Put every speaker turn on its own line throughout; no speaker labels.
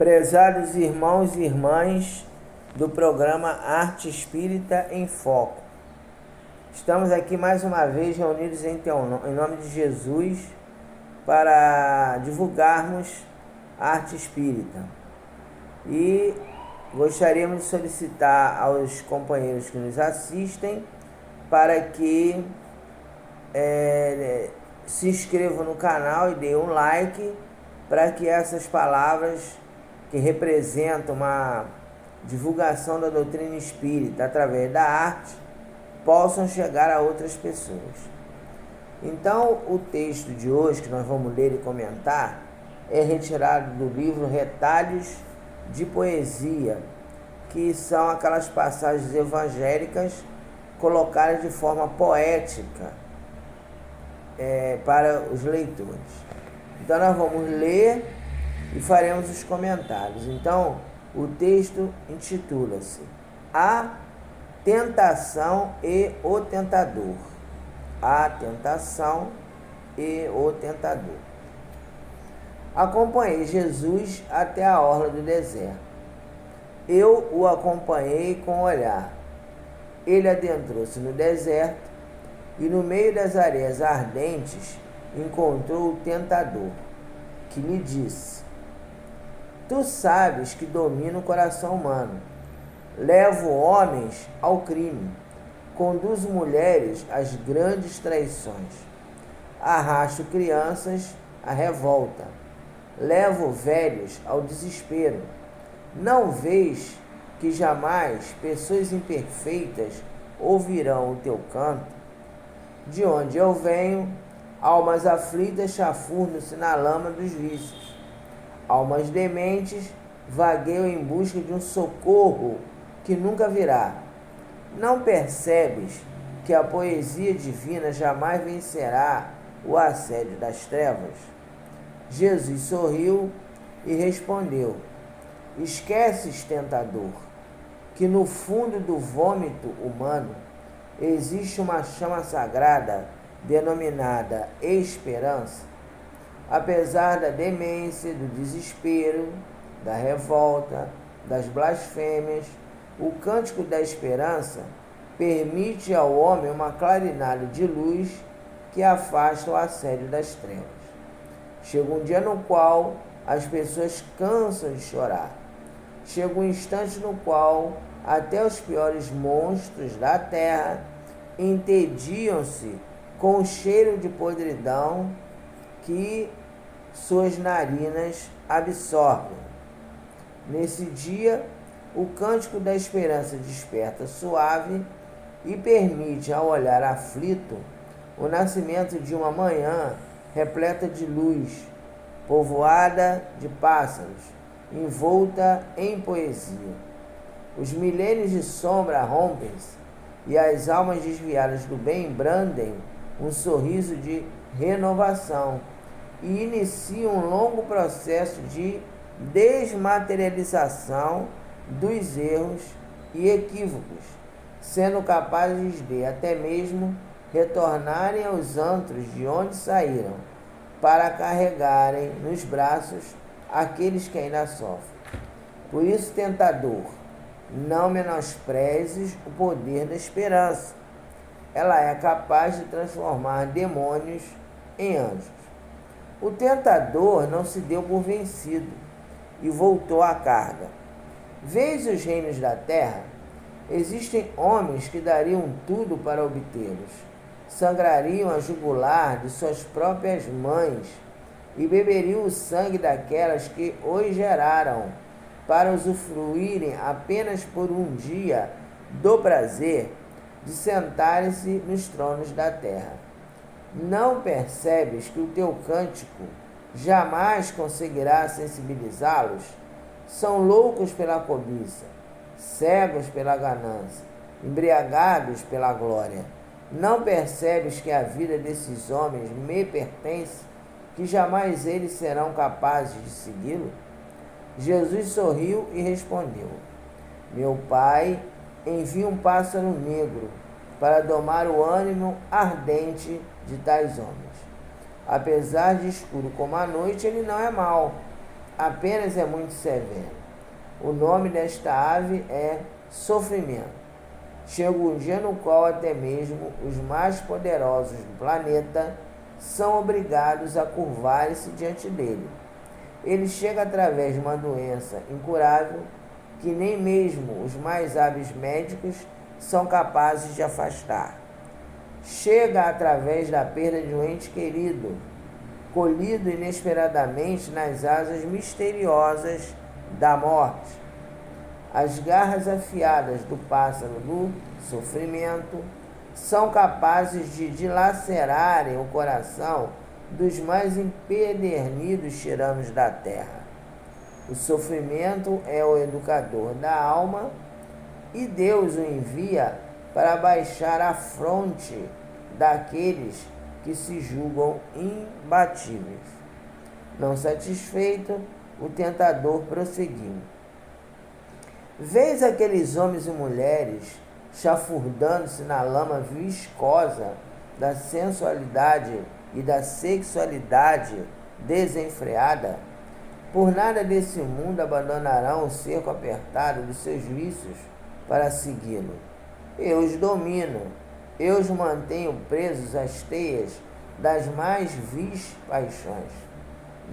Prezados irmãos e irmãs do programa Arte Espírita em Foco, estamos aqui mais uma vez reunidos em nome de Jesus para divulgarmos a arte espírita. E gostaríamos de solicitar aos companheiros que nos assistem para que se inscrevam no canal e deem um like, para que essas palavras que representam uma divulgação da doutrina espírita através da arte possam chegar a outras pessoas. Então, o texto de hoje que nós vamos ler e comentar é retirado do livro Retalhos de Poesia, que são aquelas passagens evangélicas colocadas de forma poética para os leitores. Então, nós vamos ler e faremos os comentários. Então, o texto intitula-se A Tentação e o Tentador. A Tentação e o Tentador. Acompanhei Jesus até a orla do deserto. Eu o acompanhei com o olhar. Ele adentrou-se no deserto e no meio das areias ardentes encontrou o tentador, que lhe disse: Tu sabes que domino o coração humano, levo homens ao crime, conduzo mulheres às grandes traições, arrasto crianças à revolta, levo velhos ao desespero. Não vês que jamais pessoas imperfeitas ouvirão o teu canto? De onde eu venho, almas aflitas chafurdam-se na lama dos vícios. Almas dementes vagueiam em busca de um socorro que nunca virá. Não percebes que a poesia divina jamais vencerá o assédio das trevas? Jesus sorriu e respondeu: Esqueces, tentador, que no fundo do vômito humano existe uma chama sagrada denominada esperança. Apesar da demência, do desespero, da revolta, das blasfêmias, o cântico da esperança permite ao homem uma claridade de luz que afasta o assédio das trevas. Chega um dia no qual as pessoas cansam de chorar. Chega um instante no qual até os piores monstros da terra entediam-se com o cheiro de podridão que suas narinas absorvem. Nesse dia, o cântico da esperança desperta suave e permite ao olhar aflito o nascimento de uma manhã repleta de luz, povoada de pássaros, envolta em poesia. Os milênios de sombra rompem-se e as almas desviadas do bem brandem um sorriso de renovação e iniciam um longo processo de desmaterialização dos erros e equívocos, sendo capazes de até mesmo retornarem aos antros de onde saíram, para carregarem nos braços aqueles que ainda sofrem. Por isso, tentador, não menosprezes o poder da esperança. Ela é capaz de transformar demônios em anjos. O tentador não se deu por vencido e voltou à carga. Vês os reinos da terra? Existem homens que dariam tudo para obtê-los, sangrariam a jugular de suas próprias mães e beberiam o sangue daquelas que os geraram, para usufruírem apenas por um dia do prazer de sentarem-se nos tronos da terra. Não percebes que o teu cântico jamais conseguirá sensibilizá-los? São loucos pela cobiça, cegos pela ganância, embriagados pela glória. Não percebes que a vida desses homens me pertence, que jamais eles serão capazes de segui-lo? Jesus sorriu e respondeu: Meu Pai envia um pássaro negro para domar o ânimo ardente de tais homens. Apesar de escuro como a noite, ele não é mau. apenas é muito severo. O nome desta ave é sofrimento. Chega um dia no qual até mesmo os mais poderosos do planeta são obrigados a curvar-se diante dele. Ele chega através de uma doença incurável que nem mesmo os mais hábeis médicos são capazes de afastar. Chega através da perda de um ente querido, colhido inesperadamente nas asas misteriosas da morte. As garras afiadas do pássaro do sofrimento são capazes de dilacerarem o coração dos mais empedernidos tiranos da terra. O sofrimento é o educador da alma e Deus o envia para baixar a fronte daqueles que se julgam imbatíveis. Não satisfeito, o tentador prosseguiu. Vês aqueles homens e mulheres chafurdando-se na lama viscosa da sensualidade e da sexualidade desenfreada? Por nada desse mundo abandonarão o cerco apertado dos seus vícios para segui-lo. Eu os domino, eu os mantenho presos às teias das mais vis paixões.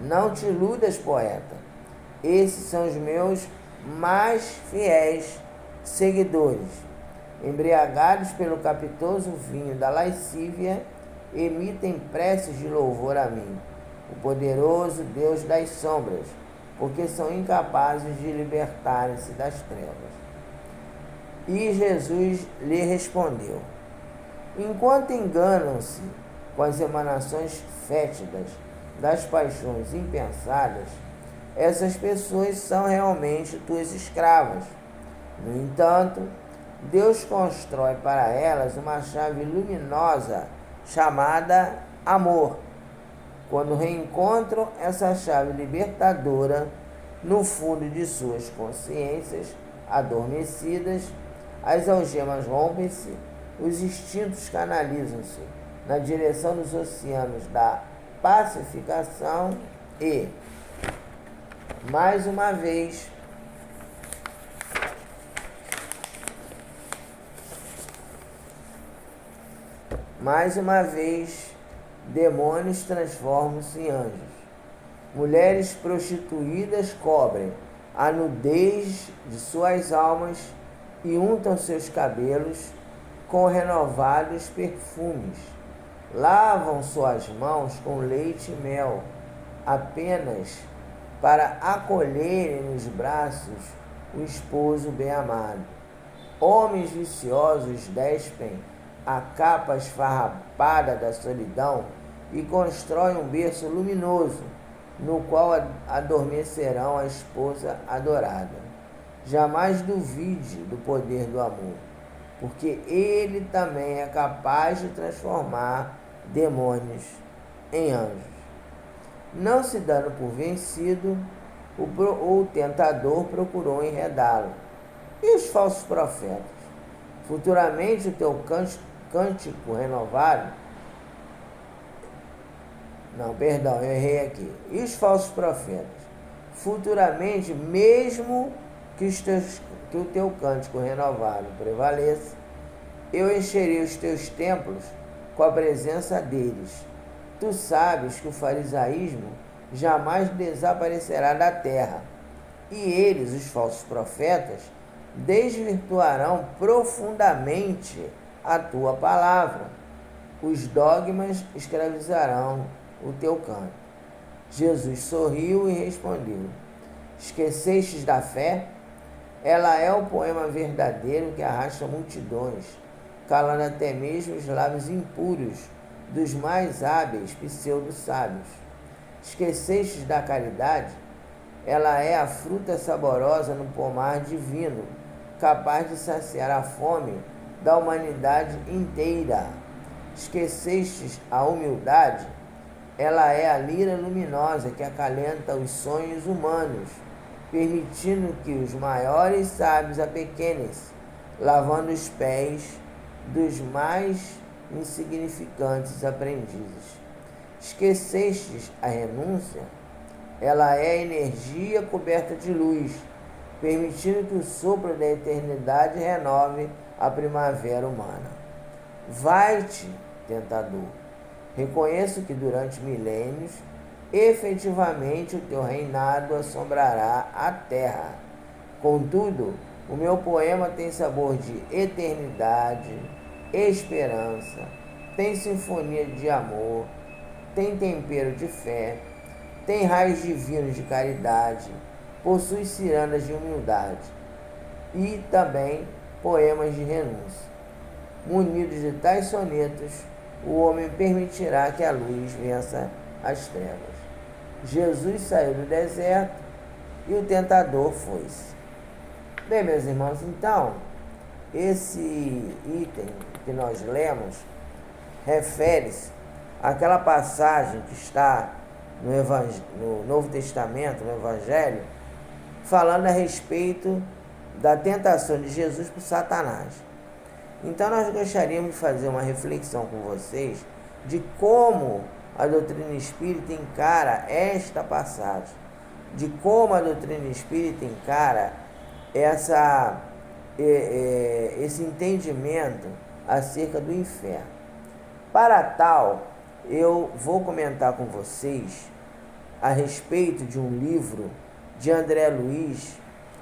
Não te iludas, poeta. Esses são os meus mais fiéis seguidores. Embriagados pelo capitoso vinho da lascívia, emitem preces de louvor a mim, o poderoso Deus das sombras, porque são incapazes de libertarem-se das trevas. E Jesus lhe respondeu: enquanto enganam-se com as emanações fétidas das paixões impensadas, essas pessoas são realmente tuas escravas. No entanto, Deus constrói para elas uma chave luminosa chamada amor. Quando reencontram essa chave libertadora no fundo de suas consciências adormecidas, as algemas rompem-se, os instintos canalizam-se na direção dos oceanos da pacificação e, mais uma vez, demônios transformam-se em anjos. Mulheres prostituídas cobrem a nudez de suas almas e untam seus cabelos com renovados perfumes. Lavam suas mãos com leite e mel, apenas para acolherem nos braços o esposo bem-amado. Homens viciosos despem a capa esfarrapada da solidão e constroem um berço luminoso, no qual adormecerão a esposa adorada. Jamais duvide do poder do amor, porque ele também é capaz de transformar demônios em anjos. Não se dando por vencido, o tentador procurou enredá-lo. E os falsos profetas? Futuramente o teu cântico renovado... Não, perdão, eu errei aqui. E os falsos profetas? Futuramente, mesmo que o teu cântico renovado prevaleça, eu encherei os teus templos com a presença deles. Tu sabes que o farisaísmo jamais desaparecerá da terra, e eles, os falsos profetas, desvirtuarão profundamente a tua palavra. Os dogmas escravizarão o teu canto. Jesus sorriu e respondeu: esquecestes da fé? Ela é o poema verdadeiro que arrasta multidões, calando até mesmo os lábios impuros dos mais hábeis pseudo-sábios. Esquecestes da caridade? Ela é a fruta saborosa no pomar divino, capaz de saciar a fome da humanidade inteira. Esquecestes a humildade? Ela é a lira luminosa que acalenta os sonhos humanos, permitindo que os maiores sábios apequenem-se, lavando os pés dos mais insignificantes aprendizes. Esquecestes a renúncia? Ela é energia coberta de luz, permitindo que o sopro da eternidade renove a primavera humana. Vai-te, tentador. Reconheço que durante milênios, efetivamente o teu reinado assombrará a terra. Contudo, o meu poema tem sabor de eternidade, esperança, tem sinfonia de amor, tem tempero de fé, tem raios divinos de caridade, possui cirandas de humildade e também poemas de renúncia. Munidos de tais sonetos, o homem permitirá que a luz vença as trevas. Jesus saiu do deserto e o tentador foi-se. Bem, meus irmãos, então, esse item que nós lemos refere-se àquela passagem que está no Novo Testamento, no Evangelho, falando a respeito da tentação de Jesus por Satanás. Então nós gostaríamos de fazer uma reflexão com vocês de como a doutrina espírita encara esta passagem, de como a doutrina espírita encara esse entendimento acerca do inferno. Para tal, eu vou comentar com vocês a respeito de um livro de André Luiz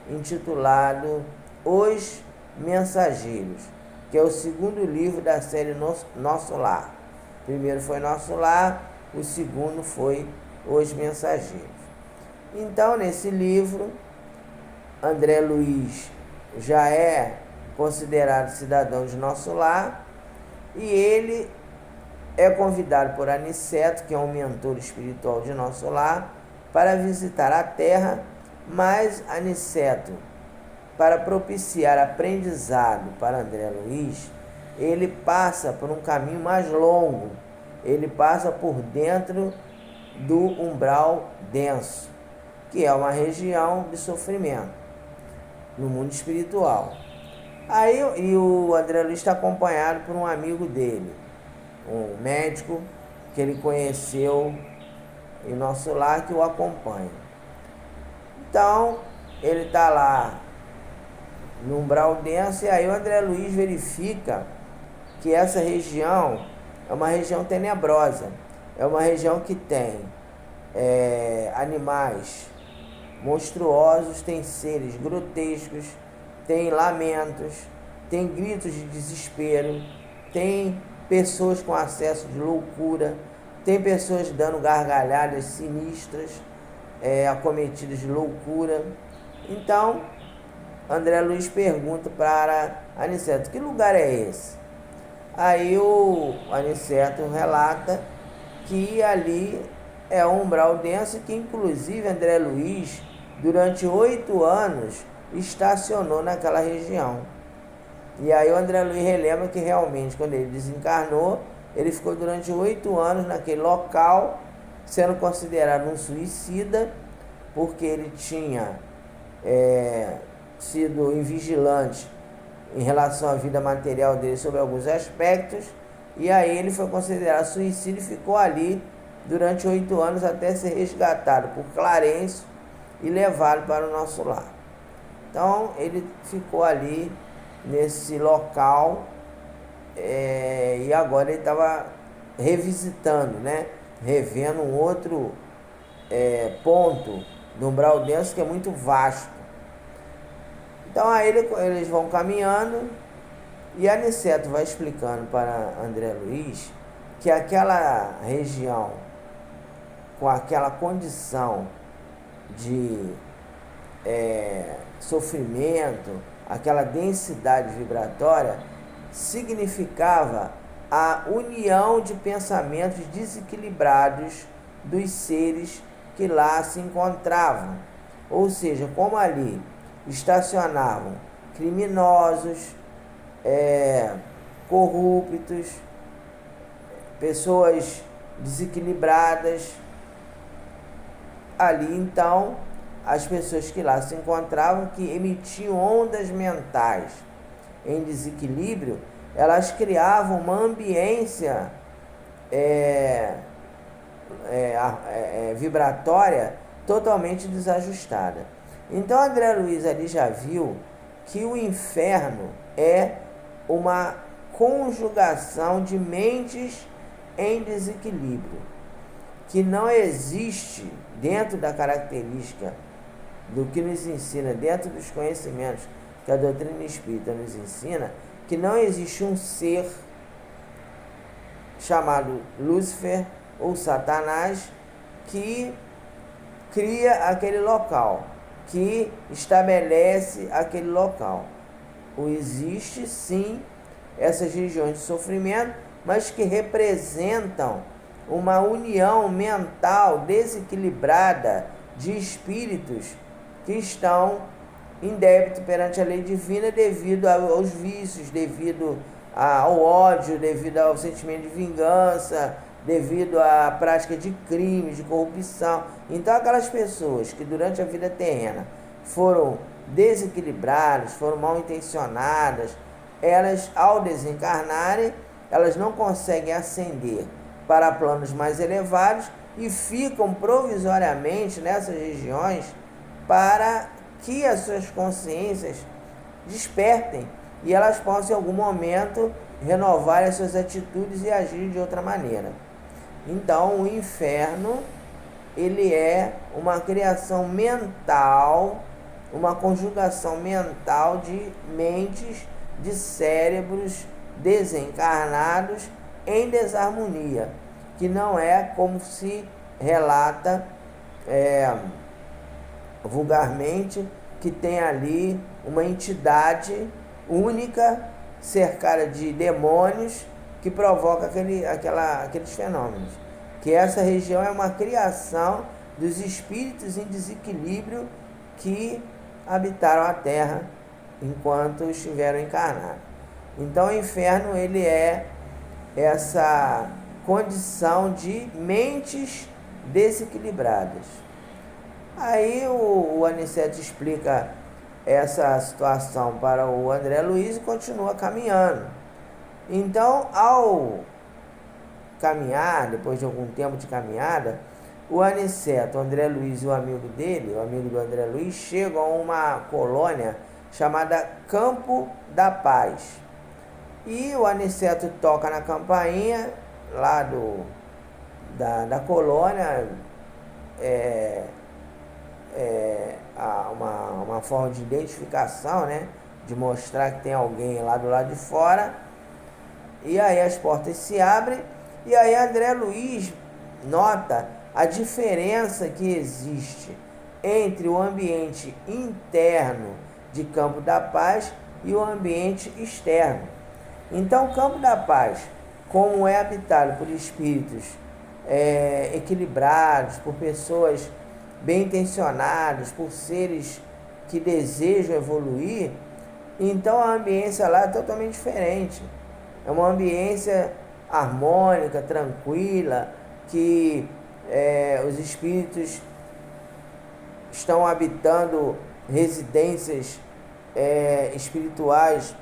intitulado Os Mensageiros, que é o segundo livro da série Nosso Lar. O primeiro foi Nosso Lar, o segundo foi Os Mensageiros. Então, nesse livro, André Luiz já é considerado cidadão de Nosso Lar e ele é convidado por Aniceto, que é um mentor espiritual de Nosso Lar, para visitar a Terra, mas Aniceto, para propiciar aprendizado para André Luiz, ele passa por um caminho mais longo, ele passa por dentro do umbral denso, que é uma região de sofrimento no mundo espiritual. E o André Luiz está acompanhado por um amigo dele, um médico que ele conheceu em Nosso Lar, que o acompanha. Então, ele está lá no umbral denso, e aí o André Luiz verifica que essa região é uma região tenebrosa, é uma região que tem animais monstruosos, tem seres grotescos, tem lamentos, tem gritos de desespero, tem pessoas com acesso de loucura, tem pessoas dando gargalhadas sinistras, acometidas de loucura. Então, André Luiz pergunta para Aniceto, que lugar é esse? Aí o Aniceto relata que ali é um umbral denso, que inclusive André Luiz, durante 8 anos, estacionou naquela região. E aí o André Luiz relembra que realmente, quando ele desencarnou, ele ficou durante 8 anos naquele local, sendo considerado um suicida, porque ele tinha sido invigilante em relação à vida material dele sobre alguns aspectos, e aí ele foi considerado suicida e ficou ali durante 8 anos até ser resgatado por Clarencio e levado para o Nosso Lar. Então ele ficou ali nesse local, e agora ele estava revisitando, revendo um outro ponto do umbral denso, que é muito vasto. Então aí eles vão caminhando e Aniceto vai explicando para André Luiz que aquela região, com aquela condição de sofrimento, aquela densidade vibratória, significava a união de pensamentos desequilibrados dos seres que lá se encontravam. Ou seja, como ali estacionavam criminosos, corruptos, pessoas desequilibradas, ali então as pessoas que lá se encontravam, que emitiam ondas mentais em desequilíbrio, elas criavam uma ambiência vibratória totalmente desajustada. Então André Luiz ali já viu que o inferno é uma conjugação de mentes em desequilíbrio, que não existe dentro da característica do que nos ensina, dentro dos conhecimentos que a doutrina espírita nos ensina, que não existe um ser chamado Lúcifer ou Satanás que cria aquele local, que estabelece aquele local. Existe sim essas regiões de sofrimento, mas que representam uma união mental desequilibrada de espíritos que estão em débito perante a lei divina devido aos vícios, devido ao ódio, devido ao sentimento de vingança, devido à prática de crimes, de corrupção. Então aquelas pessoas que durante a vida terrena foram desequilibradas, foram mal intencionadas, elas ao desencarnarem, elas não conseguem ascender para planos mais elevados e ficam provisoriamente nessas regiões para que as suas consciências despertem e elas possam em algum momento renovar as suas atitudes e agir de outra maneira. Então o inferno, ele é uma criação mental, uma conjugação mental de mentes, de cérebros desencarnados em desarmonia, que não é como se relata vulgarmente, que tem ali uma entidade única cercada de demônios que provoca aqueles fenômenos. Que essa região é uma criação dos espíritos em desequilíbrio que habitaram a Terra enquanto estiveram encarnados. Então o inferno, ele é essa condição de mentes desequilibradas. Aí o Aniceto explica essa situação para o André Luiz e continua caminhando. Então, ao caminhar, depois de algum tempo de caminhada, o Aniceto, o André Luiz e o amigo dele, o amigo do André Luiz, chegam a uma colônia chamada Campo da Paz. E o Aniceto toca na campainha lá da colônia, uma forma de identificação, né? De mostrar que tem alguém lá do lado de fora. E aí as portas se abrem e aí André Luiz nota a diferença que existe entre o ambiente interno de Campo da Paz e o ambiente externo. Então, Campo da Paz, como é habitado por espíritos equilibrados, por pessoas bem intencionadas, por seres que desejam evoluir, então a ambiência lá é totalmente diferente. É uma ambiência harmônica, tranquila, que os espíritos estão habitando residências espirituais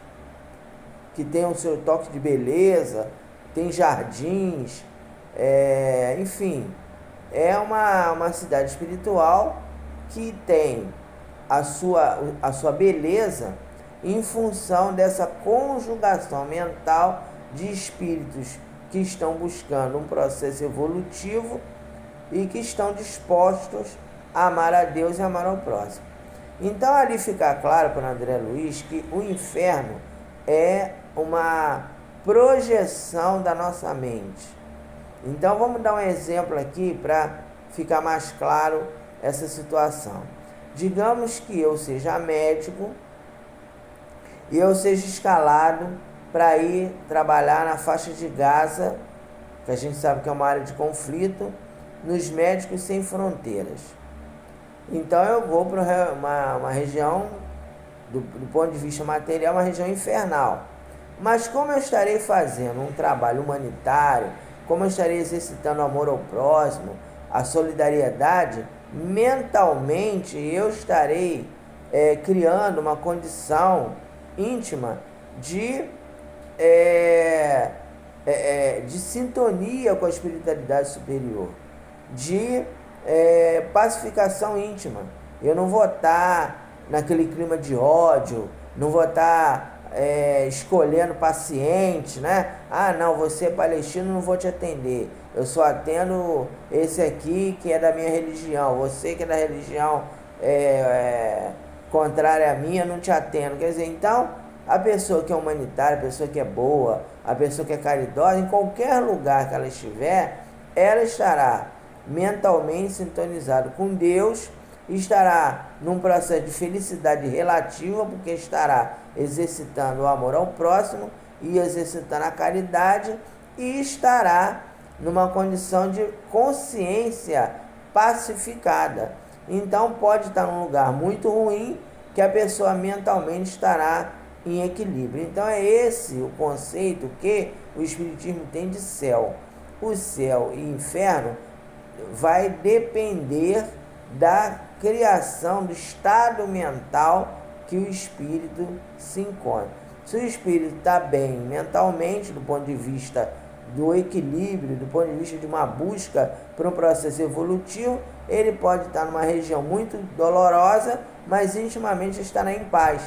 que tem o seu toque de beleza, tem jardins, enfim, é uma cidade espiritual que tem a sua beleza em função dessa conjugação mental de espíritos que estão buscando um processo evolutivo e que estão dispostos a amar a Deus e amar ao próximo. Então ali fica claro para o André Luiz que o inferno é uma projeção da nossa mente. Então vamos dar um exemplo aqui para ficar mais claro essa situação. Digamos que eu seja médico e eu seja escalado para ir trabalhar na faixa de Gaza, que a gente sabe que é uma área de conflito, nos Médicos Sem Fronteiras. Então eu vou para uma região, do ponto de vista material, uma região infernal. Mas como eu estarei fazendo um trabalho humanitário, como eu estarei exercitando o amor ao próximo, a solidariedade, mentalmente eu estarei criando uma condição íntima de sintonia com a espiritualidade superior, de pacificação íntima. Eu não vou estar naquele clima de ódio, não vou estar escolhendo paciente, né? Ah, não, você é palestino, não vou te atender. Eu só atendo esse aqui que é da minha religião. Você que é da religião contrária à minha, não te atendo. Quer dizer, então, a pessoa que é humanitária, a pessoa que é boa, a pessoa que é caridosa, em qualquer lugar que ela estiver, ela estará mentalmente sintonizada com Deus, estará num processo de felicidade relativa, porque estará exercitando o amor ao próximo e exercitando a caridade, e estará numa condição de consciência pacificada. Então pode estar num lugar muito ruim que a pessoa mentalmente estará em equilíbrio. Então é esse o conceito que o Espiritismo tem de céu. O céu e inferno vai depender da criação do estado mental que o espírito se encontra. Se o espírito está bem mentalmente, do ponto de vista do equilíbrio, do ponto de vista de uma busca para um processo evolutivo, ele pode estar numa região muito dolorosa, mas intimamente estará em paz.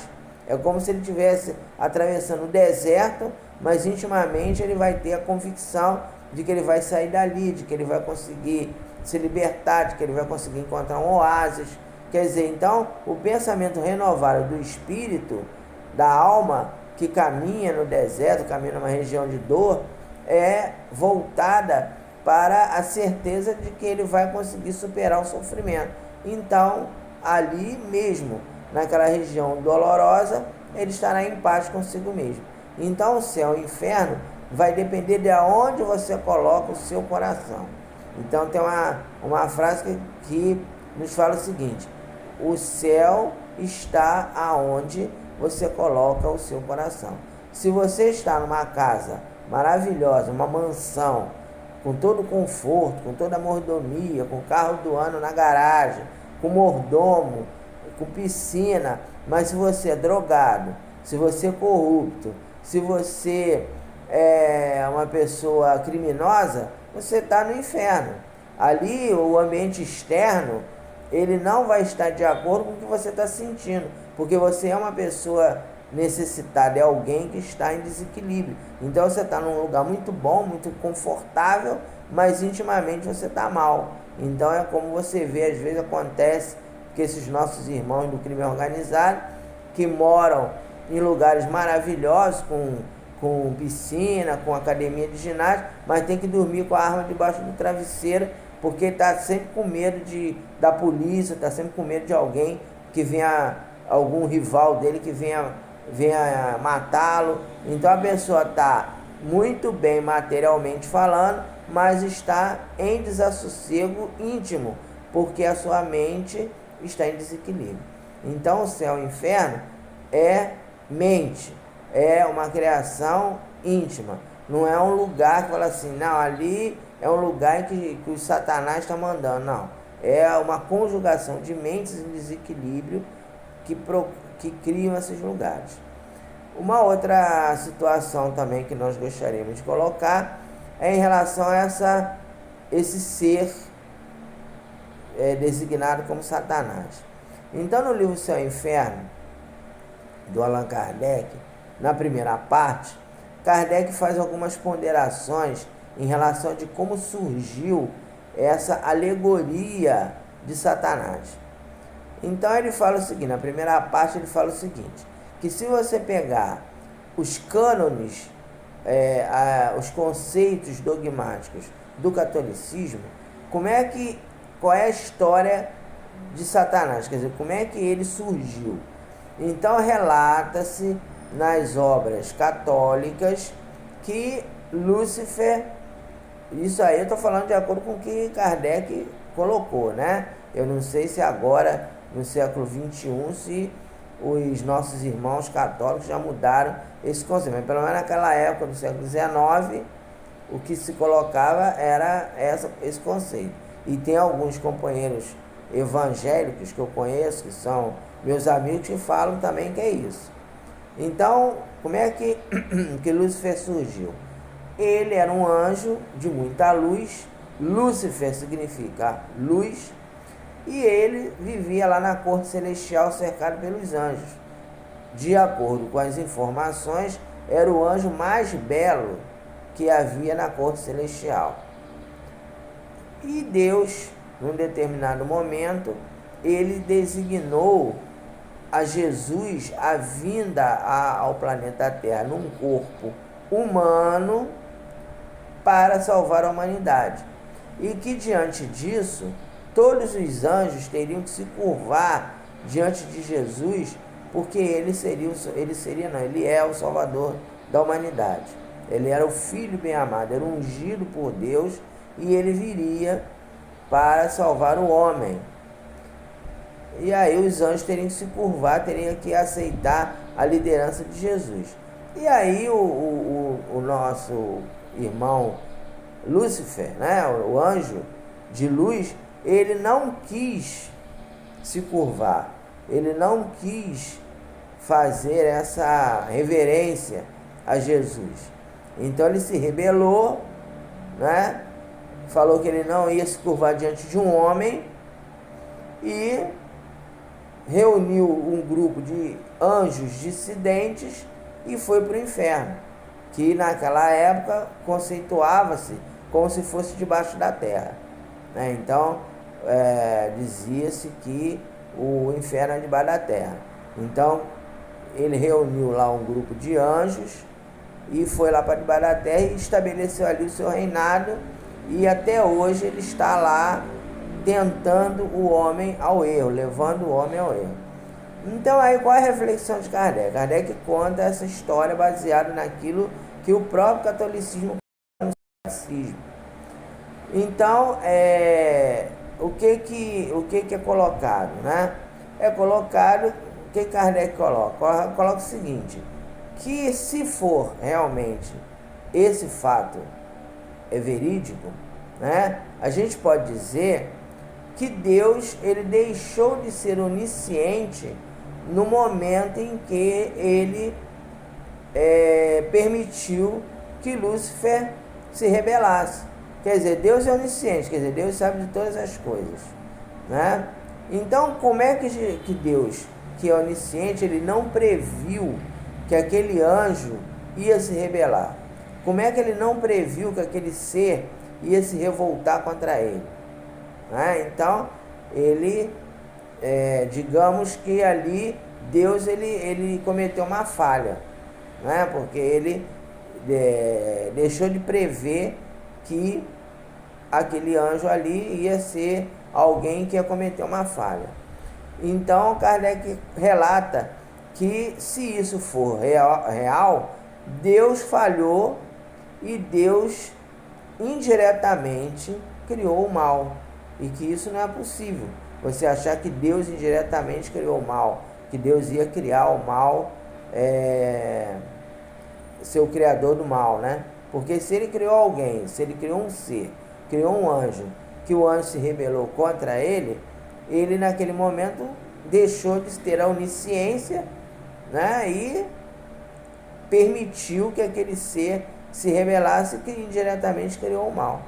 É como se ele estivesse atravessando o deserto, mas intimamente ele vai ter a convicção de que ele vai sair dali, de que ele vai conseguir se libertar, de que ele vai conseguir encontrar um oásis. Quer dizer, então, o pensamento renovado do espírito, da alma, que caminha no deserto, caminha numa região de dor, é voltada para a certeza de que ele vai conseguir superar o sofrimento. Então, ali mesmo, naquela região dolorosa, ele estará em paz consigo mesmo. Então, o céu e o inferno vai depender de onde você coloca o seu coração. Então, tem uma frase que nos fala o seguinte: o céu está aonde você coloca o seu coração. Se você está numa casa maravilhosa, uma mansão, com todo o conforto, com toda a mordomia, com o carro do ano na garagem, com mordomo, com piscina, mas se você é drogado, se você é corrupto, se você é uma pessoa criminosa, você está no inferno. Ali, o ambiente externo, ele não vai estar de acordo com o que você está sentindo, porque você é uma pessoa necessitada, é alguém que está em desequilíbrio. Então você está num lugar muito bom, muito confortável, mas intimamente você está mal. Então é como você vê, às vezes acontece que esses nossos irmãos do crime organizado, que moram em lugares maravilhosos, com piscina, com academia de ginástica, mas tem que dormir com a arma debaixo do travesseiro, porque está sempre com medo da polícia, está sempre com medo de alguém que venha, algum rival dele que venha matá-lo. Então a pessoa está muito bem materialmente falando, mas está em desassossego íntimo, porque a sua mente está em desequilíbrio. Então o céu e o inferno é mente, é uma criação íntima. Não é um lugar que fala assim, não, ali é um lugar em que o Satanás está mandando. Não, é uma conjugação de mentes em desequilíbrio que criam esses lugares. Uma outra situação também que nós gostaríamos de colocar é em relação a esse ser designado como Satanás. Então, no livro Céu e Inferno, do Allan Kardec, na primeira parte, Kardec faz algumas ponderações em relação de como surgiu essa alegoria de Satanás. Então ele fala o seguinte, na primeira parte ele fala o seguinte, que se você pegar os cânones, os conceitos dogmáticos do catolicismo, qual é a história de Satanás? Quer dizer, como é que ele surgiu? Então relata-se nas obras católicas que Lúcifer, isso aí eu estou falando de acordo com o que Kardec colocou, né? Eu não sei se agora, no século XXI, se os nossos irmãos católicos já mudaram esse conceito, mas pelo menos naquela época do século XIX, o que se colocava era esse conceito. E tem alguns companheiros evangélicos que eu conheço, que são meus amigos, que falam também que é isso. Então, como é que Lúcifer surgiu? Ele era um anjo de muita luz, Lúcifer significa luz, e ele vivia lá na corte celestial cercado pelos anjos. De acordo com as informações, era o anjo mais belo que havia na corte celestial. E Deus, num determinado momento, ele designou a Jesus a vinda ao planeta Terra num corpo humano para salvar a humanidade. E que diante disso, todos os anjos teriam que se curvar diante de Jesus, porque ele é o Salvador da humanidade. Ele era o Filho bem-amado, era ungido por Deus, e ele viria para salvar o homem. E aí os anjos teriam que se curvar, teriam que aceitar a liderança de Jesus. E aí o nosso irmão Lúcifer, né, o anjo de luz, ele não quis se curvar, ele não quis fazer essa reverência a Jesus. Então ele se rebelou, né, falou que ele não ia se curvar diante de um homem e reuniu um grupo de anjos dissidentes e foi para o inferno, que naquela época conceituava-se como se fosse debaixo da terra, né? Então dizia-se que o inferno é debaixo da terra. Então ele reuniu lá um grupo de anjos e foi lá para debaixo da terra e estabeleceu ali o seu reinado, e até hoje ele está lá tentando o homem ao erro, levando o homem ao erro. Então aí qual é a reflexão de Kardec? Kardec conta essa história baseada naquilo que o próprio catolicismo no catecismo. Então o que é colocado, né? É colocado, o que Kardec coloca? Coloca o seguinte, que se for realmente esse fato é verídico, né? A gente pode dizer que Deus ele deixou de ser onisciente no momento em que ele permitiu que Lúcifer se rebelasse. Quer dizer, Deus é onisciente, quer dizer, Deus sabe de todas as coisas, né? Então, como é que Deus, que é onisciente, ele não previu que aquele anjo ia se rebelar? Como é que ele não previu que aquele ser ia se revoltar contra ele? Né? Então, ele, digamos que ali Deus ele cometeu uma falha, né? Porque ele deixou de prever que aquele anjo ali ia ser alguém que ia cometer uma falha. Então Kardec relata que se isso for real, Deus falhou e Deus indiretamente criou o mal, e que isso não é possível. Você achar que Deus indiretamente criou o mal, que Deus ia criar o mal, ser o criador do mal, né? Porque se ele criou alguém, se ele criou um ser, criou um anjo, que o anjo se rebelou contra ele, ele naquele momento deixou de ter a onisciência, né? E permitiu que aquele ser se rebelasse, que indiretamente criou o mal.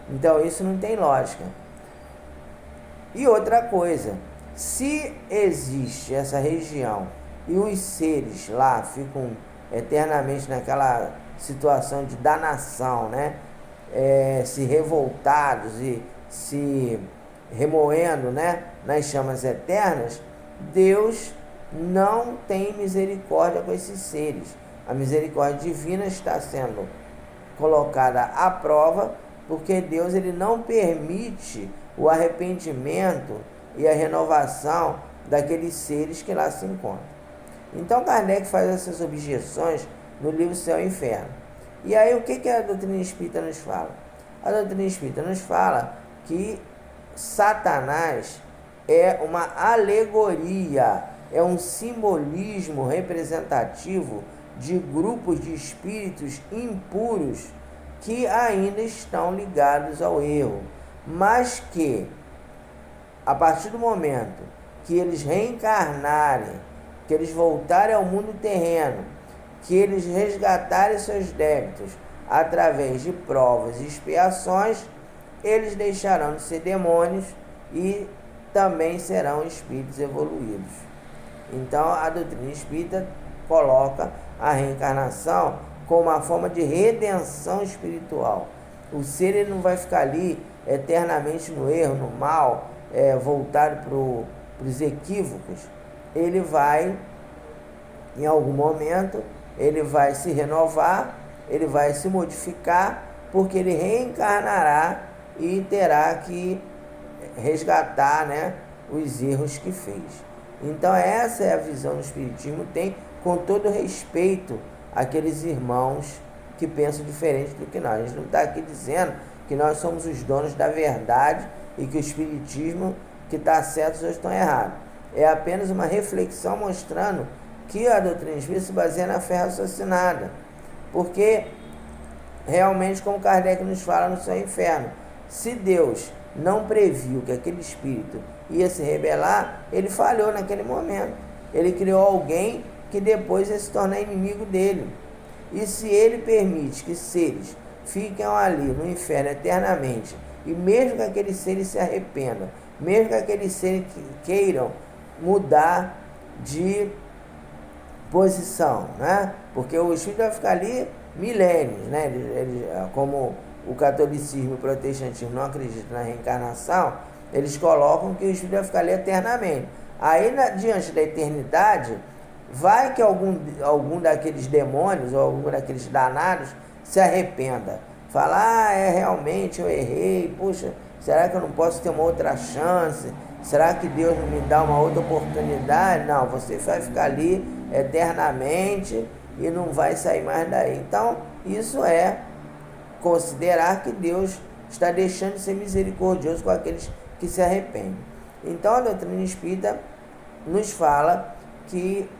Então isso não tem lógica. E outra coisa, se existe essa região e os seres lá ficam eternamente naquela situação de danação, né? Se revoltados e se remoendo, né? Nas chamas eternas, Deus não tem misericórdia com esses seres. A misericórdia divina está sendo colocada à prova, porque Deus ele não permite o arrependimento e a renovação daqueles seres que lá se encontram. Então Kardec faz essas objeções no livro Céu e Inferno. E aí o que a doutrina espírita nos fala? A doutrina espírita nos fala que Satanás é uma alegoria, é um simbolismo representativo de grupos de espíritos impuros que ainda estão ligados ao erro, mas que, a partir do momento que eles reencarnarem, que eles voltarem ao mundo terreno, que eles resgatarem seus débitos através de provas e expiações, eles deixarão de ser demônios e também serão espíritos evoluídos. Então, a doutrina espírita coloca a reencarnação como uma forma de redenção espiritual. O ser ele não vai ficar ali eternamente no erro, no mal, voltado para os equívocos. Ele vai, em algum momento, ele vai se renovar, ele vai se modificar, porque ele reencarnará e terá que resgatar, né, os erros que fez. Então essa é a visão do Espiritismo, tem com todo respeito àqueles irmãos que pensam diferente do que nós. A gente não está aqui dizendo que nós somos os donos da verdade e que o Espiritismo que está certo, os outros estão errados. É apenas uma reflexão mostrando que a doutrina espírita se baseia na fé raciocinada. Porque realmente, como Kardec nos fala no Seu Inferno, se Deus não previu que aquele espírito ia se rebelar, ele falhou naquele momento. Ele criou alguém que depois ia se tornar inimigo dele. E se ele permite que seres fiquem ali no inferno eternamente, e mesmo que aqueles seres se arrependam, mesmo que aqueles seres queiram mudar de posição, né? Porque o espírito vai ficar ali milênios, né? Como o catolicismo e o protestantismo não acreditam na reencarnação, eles colocam que o espírito vai ficar ali eternamente. Aí, diante da eternidade, vai que algum daqueles demônios ou algum daqueles danados se arrependa. Fala, realmente eu errei, puxa, será que eu não posso ter uma outra chance? Será que Deus não me dá uma outra oportunidade? Não, você vai ficar ali eternamente e não vai sair mais daí. Então, isso é considerar que Deus está deixando de ser misericordioso com aqueles que se arrependem. Então, a doutrina espírita nos fala que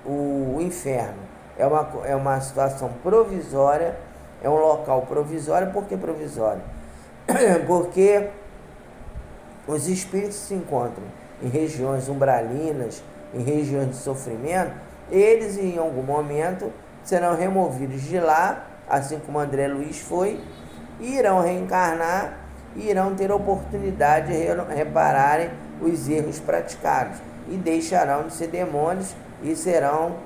o inferno é uma situação provisória, é um local provisório. Por que provisório? Porque os espíritos se encontram em regiões umbralinas, em regiões de sofrimento, eles em algum momento serão removidos de lá, assim como André Luiz foi, e irão reencarnar e irão ter a oportunidade de repararem os erros praticados e deixarão de ser demônios e serão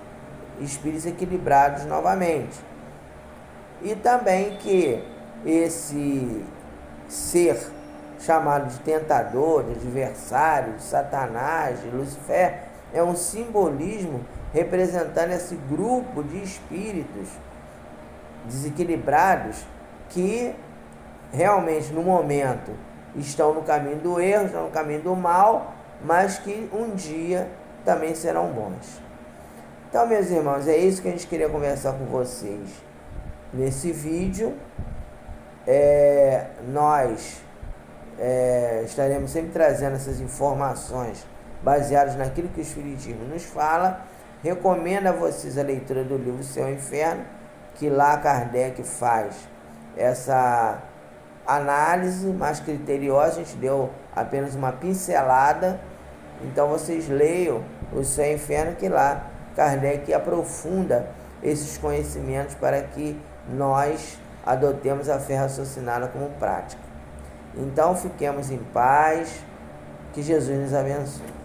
espíritos equilibrados novamente. E também que esse ser chamado de tentador, de adversário, de Satanás, de Lucifer, é um simbolismo representando esse grupo de espíritos desequilibrados que realmente no momento estão no caminho do erro, estão no caminho do mal, mas que um dia também serão bons. Então, meus irmãos, é isso que a gente queria conversar com vocês nesse vídeo. Nós estaremos sempre trazendo essas informações baseadas naquilo que o Espiritismo nos fala. Recomendo a vocês a leitura do livro Seu Inferno, que lá Kardec faz essa análise mais criteriosa. A gente deu apenas uma pincelada, então vocês leiam o Seu Inferno, que lá Kardec aprofunda esses conhecimentos para que nós adotemos a fé raciocinada como prática. Então fiquemos em paz, que Jesus nos abençoe.